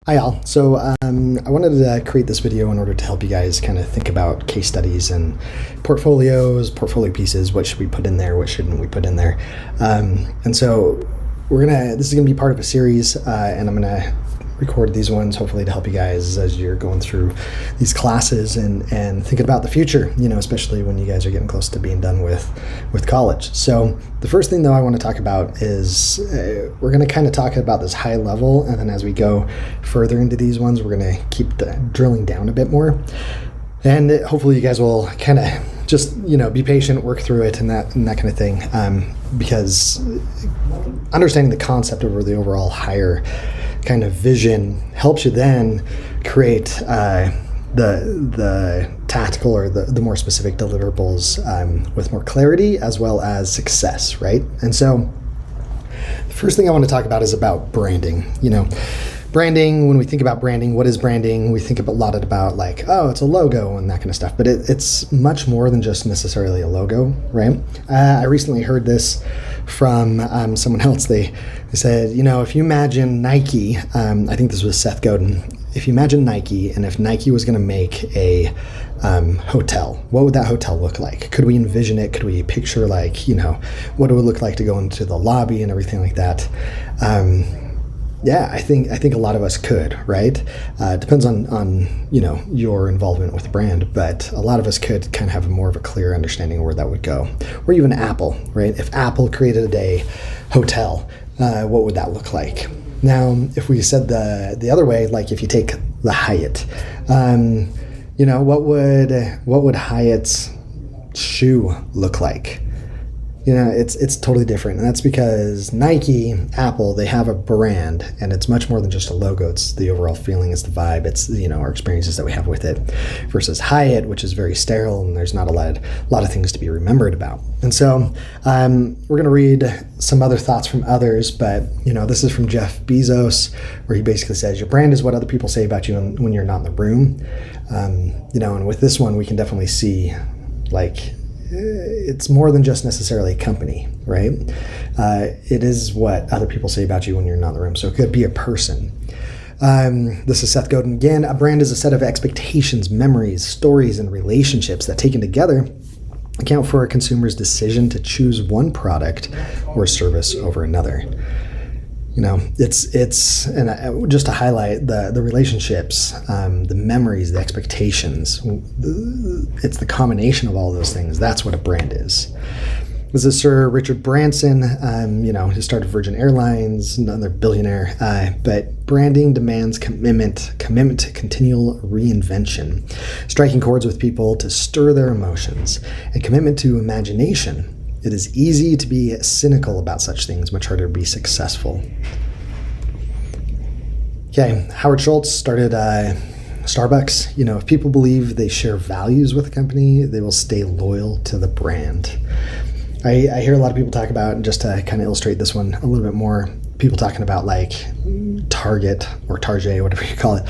Hi, all. So I wanted to create this video in order to help you guys kind of think about case studies and portfolios, portfolio pieces. What should we put in there? What shouldn't we put in there? And so this is gonna be part of a series, and I'm gonna record these ones hopefully to help you guys as you're going through these classes and thinking about the future, especially when you guys are getting close to being done with college. So the first thing though I want to talk about is we're going to kind of talk about this high level, and then as we go further into these ones, we're going to keep drilling down a bit more, and hopefully you guys will kind of just be patient, work through it, and that kind of thing, because understanding the concept over the overall higher kind of vision helps you then create the tactical or the more specific deliverables with more clarity as well as success, right? And so the first thing I want to talk about is about branding. Branding, when we think about branding, what is branding? We think a lot about like, oh, it's a logo and that kind of stuff, but it's much more than just necessarily a logo, right? I recently heard this from someone else. They said, if you imagine Nike, I think this was Seth Godin, if you imagine Nike, and if Nike was going to make a hotel, what would that hotel look like? Could we envision it? Could we picture what it would look like to go into the lobby and everything like that? Yeah, I think a lot of us could, right? Depends on your involvement with the brand, but a lot of us could kind of have more of a clear understanding of where that would go. Or even Apple, right? If Apple created a hotel, what would that look like? Now, if we said the other way, like if you take the Hyatt, what would Hyatt's shoe look like? It's totally different. And that's because Nike, Apple, they have a brand, and it's much more than just a logo. It's the overall feeling, it's the vibe, it's, our experiences that we have with it, versus Hyatt, which is very sterile and there's not a lot of things to be remembered about. And so we're going to read some other thoughts from others, but, this is from Jeff Bezos, where he basically says, your brand is what other people say about you when you're not in the room. And with this one, we can definitely see, it's more than just necessarily a company, right? It is what other people say about you when you're not in the room. So it could be a person. This is Seth Godin again. A brand is a set of expectations, memories, stories, and relationships that taken together account for a consumer's decision to choose one product or service over another. It's and just to highlight the relationships, the memories, the expectations. It's the combination of all those things. That's what a brand is. This is Sir Richard Branson. He started Virgin Airlines, another billionaire. But branding demands commitment to continual reinvention, striking chords with people to stir their emotions, and commitment to imagination. It is easy to be cynical about such things, much harder to be successful. Okay, Howard Schultz started Starbucks. If people believe they share values with a company, they will stay loyal to the brand. I hear a lot of people talk about, just to kind of illustrate this one a little bit more, people talking about like Target or Target, whatever you call it,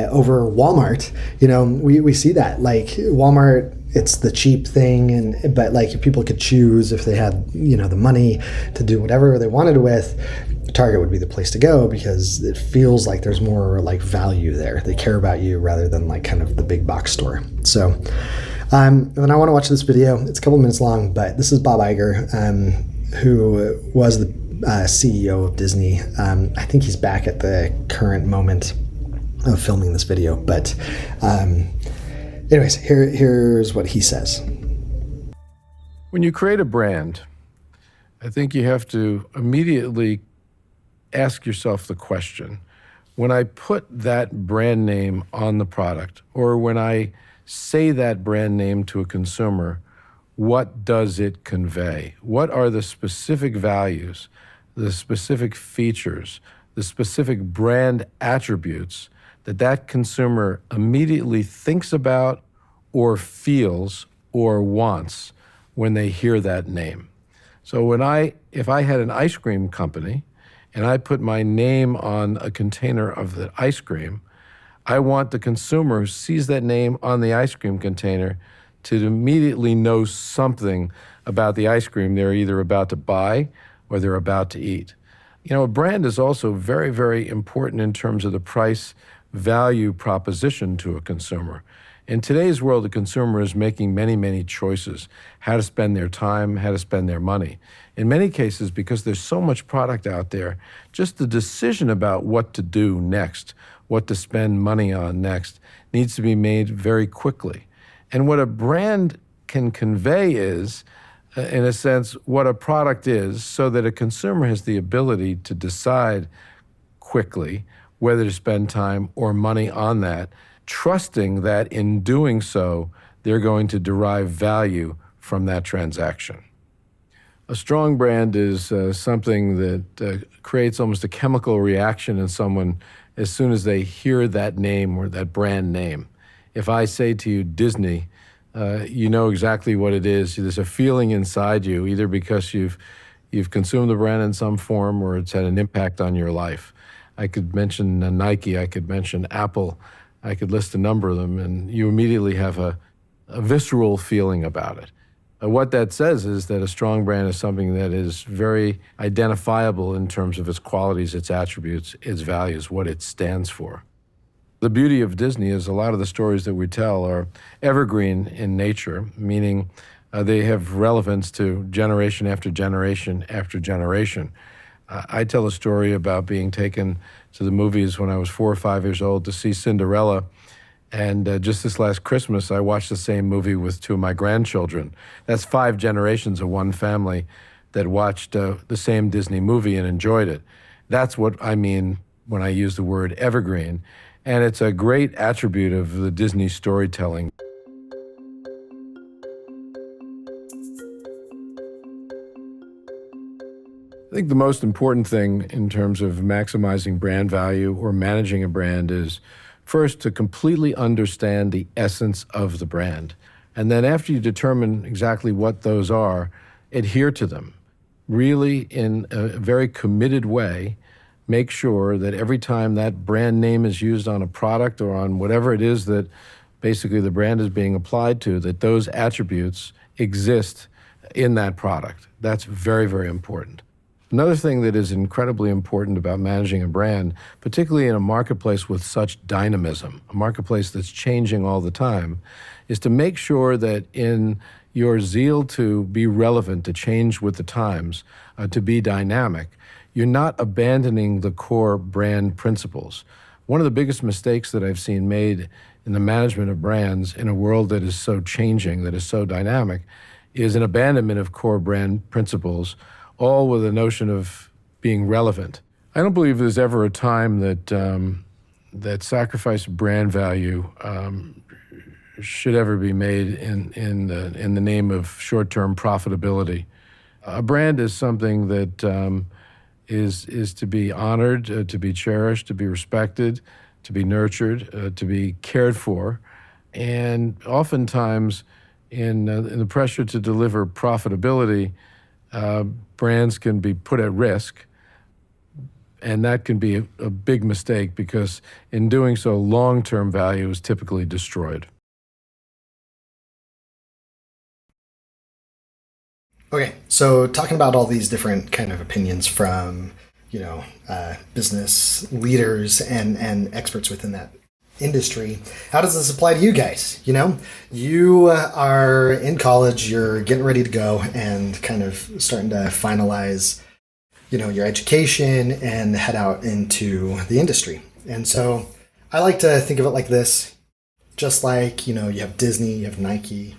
over Walmart. We see that, like Walmart, it's the cheap thing, but like if people could choose, if they had the money to do whatever they wanted with, Target would be the place to go because it feels like there's more like value there. They care about you rather than like kind of the big box store. So and then I want to watch this video. It's a couple minutes long, but this is Bob Iger, who was the CEO of Disney. I think he's back at the current moment of filming this video, but anyways, here's what he says. When you create a brand, I think you have to immediately ask yourself the question, when I put that brand name on the product, or when I say that brand name to a consumer, what does it convey? What are the specific values, the specific features, the specific brand attributes that consumer immediately thinks about or feels or wants when they hear that name? So if I had an ice cream company and I put my name on a container of the ice cream, I want the consumer who sees that name on the ice cream container to immediately know something about the ice cream they're either about to buy or they're about to eat. A brand is also very, very important in terms of the price value proposition to a consumer. In today's world, the consumer is making many, many choices, how to spend their time, how to spend their money. In many cases, because there's so much product out there, just the decision about what to do next, what to spend money on next, needs to be made very quickly. And what a brand can convey is, in a sense, what a product is, so that a consumer has the ability to decide quickly whether to spend time or money on that, trusting that in doing so, they're going to derive value from that transaction. A strong brand is something that creates almost a chemical reaction in someone as soon as they hear that name or that brand name. If I say to you Disney, you know exactly what it is. There's a feeling inside you, either because you've consumed the brand in some form or it's had an impact on your life. I could mention Nike, I could mention Apple, I could list a number of them, and you immediately have a visceral feeling about it. What that says is that a strong brand is something that is very identifiable in terms of its qualities, its attributes, its values, what it stands for. The beauty of Disney is a lot of the stories that we tell are evergreen in nature, meaning they have relevance to generation after generation after generation. I tell a story about being taken to the movies when I was 4 or 5 years old to see Cinderella. And just this last Christmas, I watched the same movie with 2 of my grandchildren. That's 5 generations of one family that watched the same Disney movie and enjoyed it. That's what I mean when I use the word evergreen. And it's a great attribute of the Disney storytelling. I think the most important thing in terms of maximizing brand value or managing a brand is first to completely understand the essence of the brand. And then after you determine exactly what those are, adhere to them. Really, in a very committed way, make sure that every time that brand name is used on a product or on whatever it is that basically the brand is being applied to, that those attributes exist in that product. That's very, very important. Another thing that is incredibly important about managing a brand, particularly in a marketplace with such dynamism, a marketplace that's changing all the time, is to make sure that in your zeal to be relevant, to change with the times, to be dynamic, you're not abandoning the core brand principles. One of the biggest mistakes that I've seen made in the management of brands in a world that is so changing, that is so dynamic, is an abandonment of core brand principles, all with a notion of being relevant. I don't believe there's ever a time that sacrifice of brand value should ever be made in the name of short-term profitability. A brand is something that is to be honored, to be cherished, to be respected, to be nurtured, to be cared for, and oftentimes in the pressure to deliver profitability, brands can be put at risk, and that can be a big mistake because in doing so, long-term value is typically destroyed. Okay, so talking about all these different kind of opinions from, business leaders and experts within that industry, how does this apply to you guys? You are in college, you're getting ready to go and kind of starting to finalize, your education and head out into the industry. And so I like to think of it like this, just like, you have Disney, you have Nike,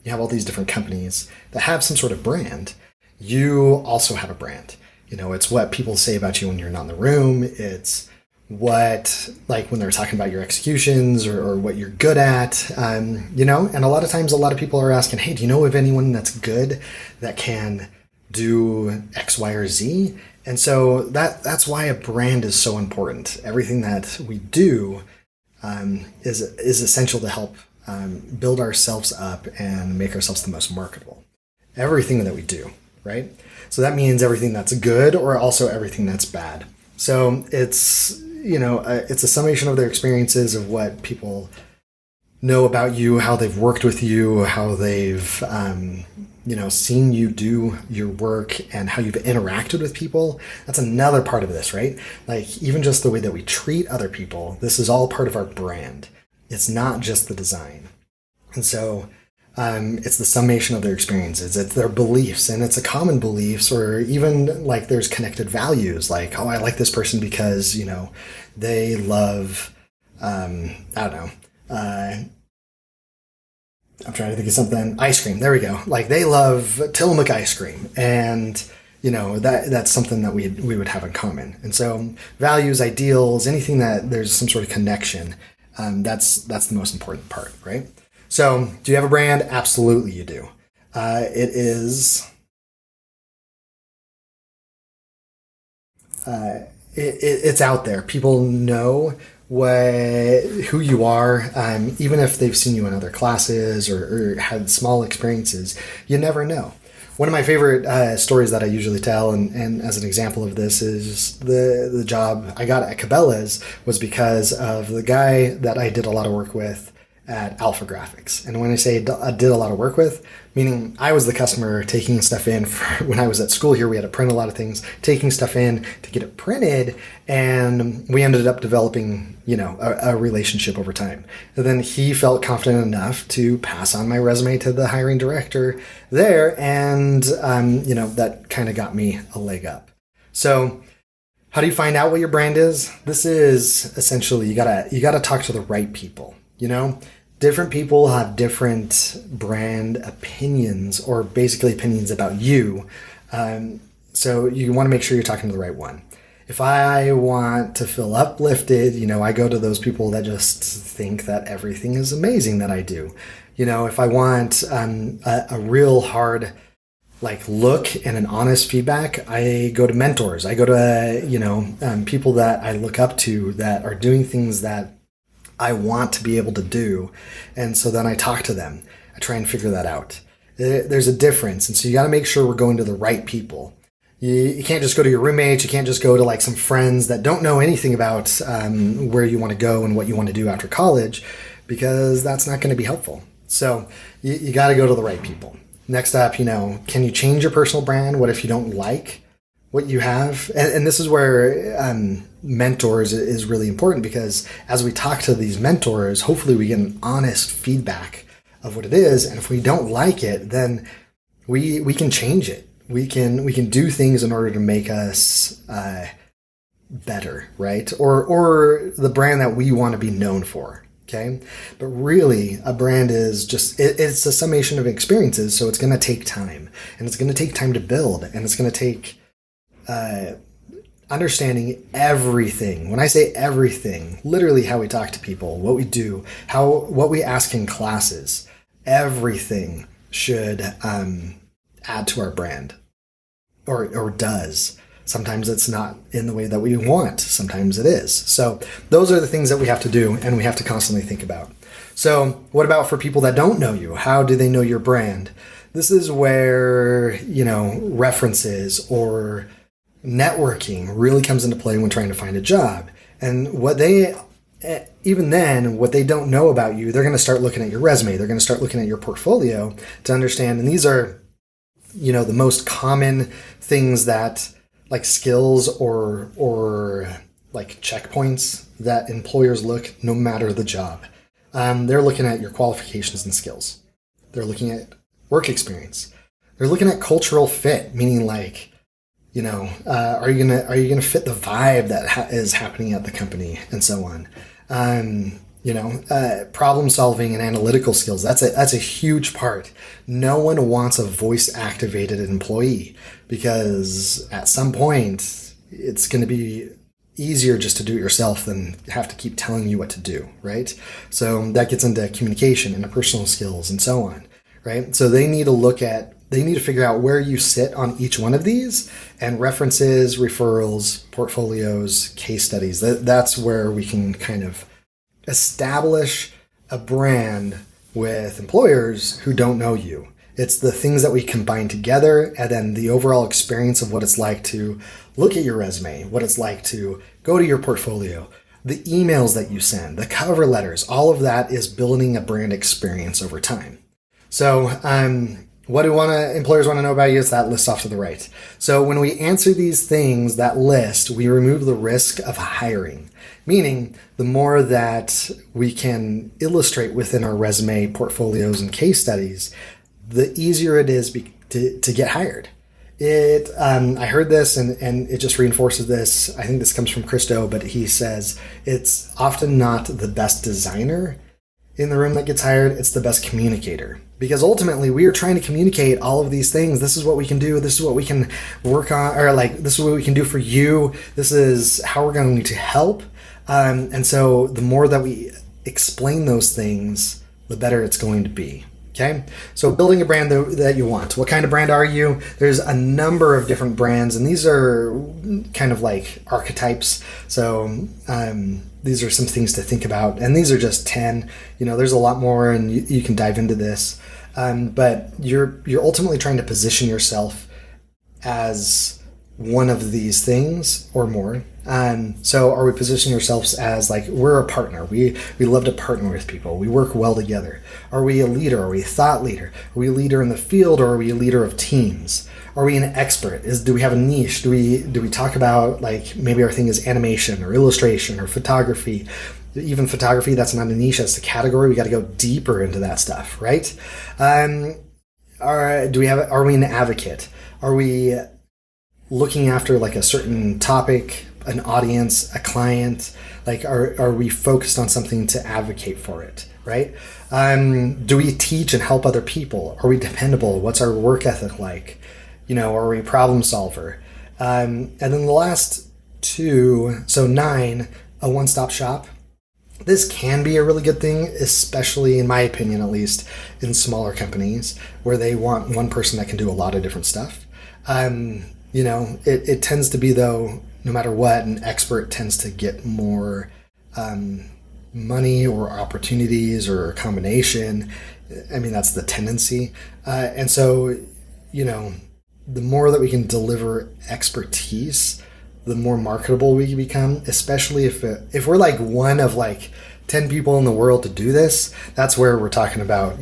you have all these different companies that have some sort of brand. You also have a brand. It's what people say about you when you're not in the room. It's what, like when they're talking about your executions or what you're good at, and a lot of times a lot of people are asking, hey, do you know of anyone that's good that can do X, Y, or Z? And so that's why a brand is so important. Everything that we do is essential to help build ourselves up and make ourselves the most marketable. Everything that we do, right? So that means everything that's good or also everything that's bad. So it's a summation of their experiences of what people know about you, how they've worked with you, how they've seeing you do your work and how you've interacted with people, that's another part of this, right? Like even just the way that we treat other people, this is all part of our brand. It's not just the design. And so it's the summation of their experiences, it's their beliefs, and it's a common beliefs, or even like there's connected values, like, oh, I like this person because, they love, I don't know, I'm trying to think of something, ice cream. There we go. Like they love Tillamook ice cream, and that's something that we would have in common. And so values, ideals, anything that there's some sort of connection, that's the most important part, right? So, do you have a brand? Absolutely, you do. It's out there. People know who you are, even if they've seen you in other classes or had small experiences. You never know. One of my favorite stories that I usually tell, and as an example of this, is the job I got at Cabela's was because of the guy that I did a lot of work with at Alpha Graphics. And when I say I did a lot of work with, meaning I was the customer taking stuff in for, when I was at school here, we had to print a lot of things, taking stuff in to get it printed, and we ended up developing, a relationship over time. And then he felt confident enough to pass on my resume to the hiring director there, and that kind of got me a leg up. So how do you find out what your brand is? This is essentially you gotta talk to the right people. Different people have different brand opinions, or basically opinions about you. So you want to make sure you're talking to the right one. If I want to feel uplifted, I go to those people that just think that everything is amazing that I do. If I want a real hard look and an honest feedback, I go to mentors. I go to people that I look up to that are doing things that I want to be able to do. And so then I talk to them. I try and figure that out. There's a difference. And so you got to make sure we're going to the right people. You can't just go to your roommates. You can't just go to some friends that don't know anything about where you want to go and what you want to do after college, because that's not going to be helpful. So you got to go to the right people. Next up, can you change your personal brand? What if you don't like what you have? And this is where mentors is really important, because as we talk to these mentors, hopefully we get an honest feedback of what it is. And if we don't like it, then we can change it. We can do things in order to make us better, right? Or the brand that we want to be known for. Okay. But really a brand is just, it's a summation of experiences. So it's going to take time, and it's going to take time to build, and it's going to take understanding everything. When I say everything, literally how we talk to people, what we do, what we ask in classes, everything should add to our brand, or does. Sometimes it's not in the way that we want. Sometimes it is. So those are the things that we have to do, and we have to constantly think about. So what about for people that don't know you? How do they know your brand? This is where, references or networking really comes into play when trying to find a job. And even then, what they don't know about you, they're going to start looking at your resume. They're going to start looking at your portfolio to understand. And these are, the most common things that skills or checkpoints that employers look no matter the job. They're looking at your qualifications and skills. They're looking at work experience. They're looking at cultural fit, meaning are you gonna fit the vibe that is happening at the company, and so on. Problem solving and analytical skills. That's a huge part. No one wants a voice activated employee, because at some point it's going to be easier just to do it yourself than have to keep telling you what to do, right? So that gets into communication, interpersonal skills, and so on, right? So they need to figure out where you sit on each one of these, and references, referrals, portfolios, case studies. That's where we can kind of establish a brand with employers who don't know you. It's the things that we combine together, and then the overall experience of what it's like to look at your resume, what it's like to go to your portfolio, the emails that you send, the cover letters, all of that is building a brand experience over time. So, What do employers want to know about you? It's that list off to the right. So when we answer these things, that list, we remove the risk of hiring. Meaning, the more that we can illustrate within our resume, portfolios, and case studies, the easier it is to get hired. I heard this and it just reinforces this. I think this comes from Christo, but he says it's often not the best designer in the room that gets hired, it's the best communicator. Because ultimately we are trying to communicate all of these things. This is what we can do. This is what we can work on, or like, this is what we can do for you. This is how we're going to help. And so the more that we explain those things, the better it's going to be. Okay, so building a brand that you want. What kind of brand are you? There's a number of different brands, and these are kind of like archetypes. So these are some things to think about, and these are just 10. There's a lot more, and you can dive into this. But you're ultimately trying to position yourself as one of these things or more. So are we positioning ourselves as like we're a partner? We love to partner with people. We work well together. Are we a leader? Are we a thought leader? Are we a leader in the field, or are we a leader of teams? Are we an expert? Do we have a niche? Do we talk about, like, maybe our thing is animation or illustration or photography? Even photography, that's not a niche, that's a category. We got to go deeper into that stuff, right? Are we an advocate? Are we looking after like a certain topic, an audience, a client? Like, are we focused on something to advocate for it, right? Do we teach and help other people? Are we dependable? What's our work ethic like? Are we a problem solver? And then the last 2, so 9, a one-stop shop. This can be a really good thing, especially in my opinion, at least in smaller companies where they want one person that can do a lot of different stuff. It tends to be, though, no matter what, an expert tends to get more money or opportunities or a combination. I mean, that's the tendency. And so, the more that we can deliver expertise, the more marketable we can become, especially if we're like one of like 10 people in the world to do this. That's where we're talking about,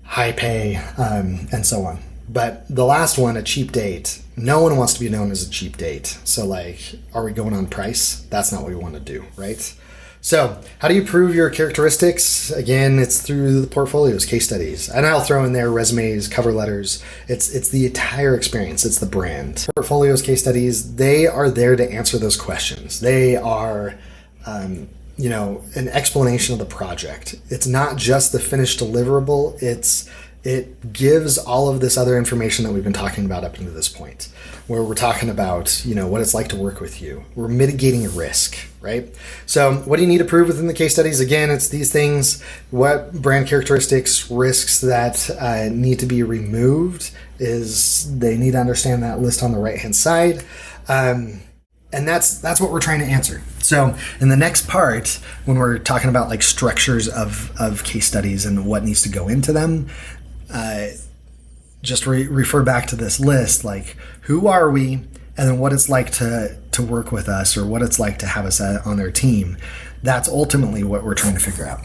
high pay and so on. But the last one, a cheap date, no one wants to be known as a cheap date. So like, are we going on price? That's not what we want to do, right? So how do you prove your characteristics? Again, it's through the portfolios, case studies. And I'll throw in there resumes, cover letters. It's the entire experience. It's the brand. Portfolios, case studies, they are there to answer those questions. They are, an explanation of the project. It's not just the finished deliverable. It gives all of this other information that we've been talking about up to this point, where we're talking about, what it's like to work with you. We're mitigating a risk, right? So what do you need to prove within the case studies? Again, it's these things. What brand characteristics, risks that need to be removed is they need to understand that list on the right-hand side. And that's what we're trying to answer. So in the next part, when we're talking about like structures of case studies and what needs to go into them, just refer back to this list, like who are we, and then what it's like to work with us, or what it's like to have us on their team. That's ultimately what we're trying to figure out.